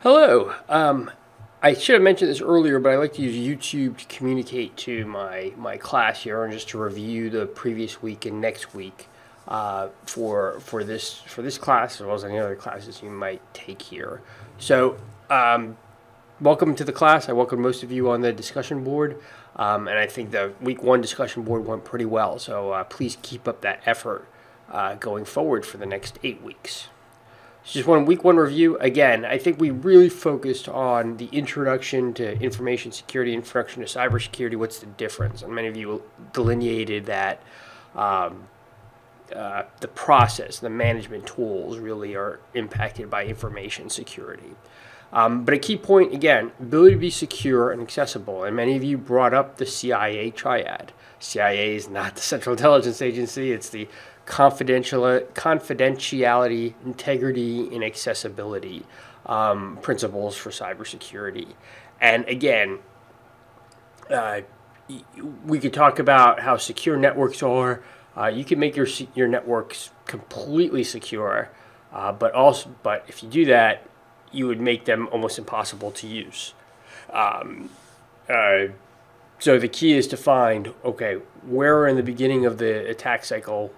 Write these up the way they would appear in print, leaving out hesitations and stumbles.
Hello. I should have mentioned this earlier, but I like to use YouTube to communicate to my class here and just to review the previous week and next week for this class as well as any other classes you might take here. So, welcome to the class. I welcome most of you on the discussion board, and I think the week one discussion board went pretty well. So please keep up that effort going forward for the next 8 weeks. Just one week one review. Again, I think we really focused on the introduction to information security, introduction to cybersecurity. What's the difference? And many of you delineated that the process, the management tools really are impacted by information security. But a key point, again, ability to be secure and accessible. And many of you brought up the CIA triad. CIA is not the Central Intelligence Agency. It's the confidentiality, integrity, and accessibility principles for cybersecurity. And again, we could talk about how secure networks are. You can make your networks completely secure, but if you do that, you would make them almost impossible to use. So the key is to find, okay, where in the beginning of the attack cycle,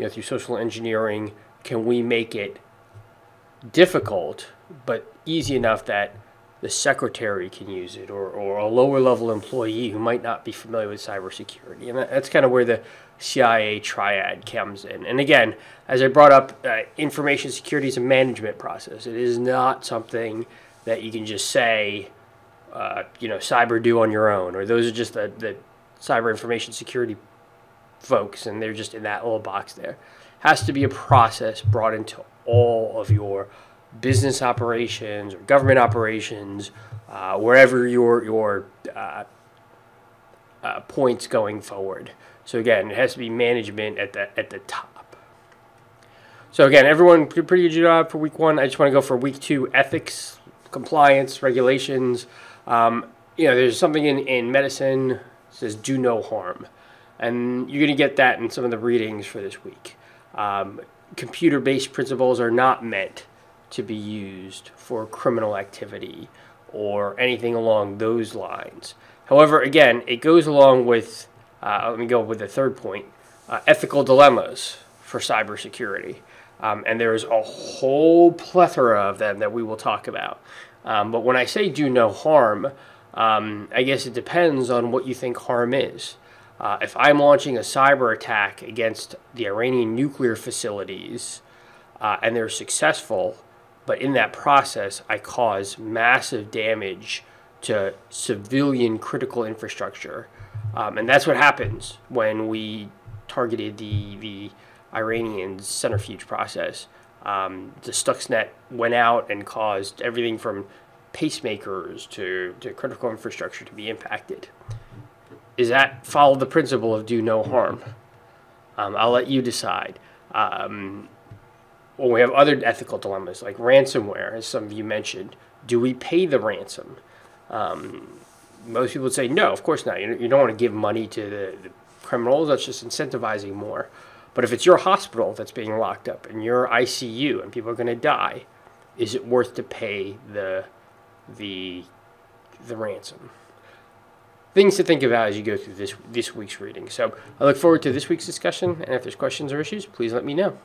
through social engineering, can we make it difficult but easy enough that the secretary can use it, or a lower level employee who might not be familiar with cybersecurity. And that's kind of where the CIA triad comes in. And again, as I brought up, information security is a management process. It is not something that you can just say, cyber do on your own, or those are just the cyber information security folks, and they're just in that little box there. Has to be a process brought into all of your business operations or government operations, wherever your points going forward. So again, it has to be management at the top. So again, everyone did a pretty good job for week one. I just want to go for week two: ethics, compliance, regulations. There's something in medicine that says do no harm. And you're going to get that in some of the readings for this week. Computer-based principles are not meant to be used for criminal activity or anything along those lines. However, again, it goes along with, let me go with the third point, ethical dilemmas for cybersecurity. And there's a whole plethora of them that we will talk about. But when I say do no harm, I guess it depends on what you think harm is. If I'm launching a cyber attack against the Iranian nuclear facilities and they're successful, but in that process I cause massive damage to civilian critical infrastructure, and that's what happens when we targeted the Iranian centrifuge process. The Stuxnet went out and caused everything from pacemakers to critical infrastructure to be impacted. Is that follow the principle of do no harm? I'll let you decide. Well, we have other ethical dilemmas like ransomware, as some of you mentioned. Do we pay the ransom? Most people would say no, of course not. You don't want to give money to the criminals. That's just incentivizing more. But if it's your hospital that's being locked up and your ICU and people are going to die, is it worth to pay the ransom? Things to think about as you go through this week's reading. So I look forward to this week's discussion, and if there's questions or issues, please let me know.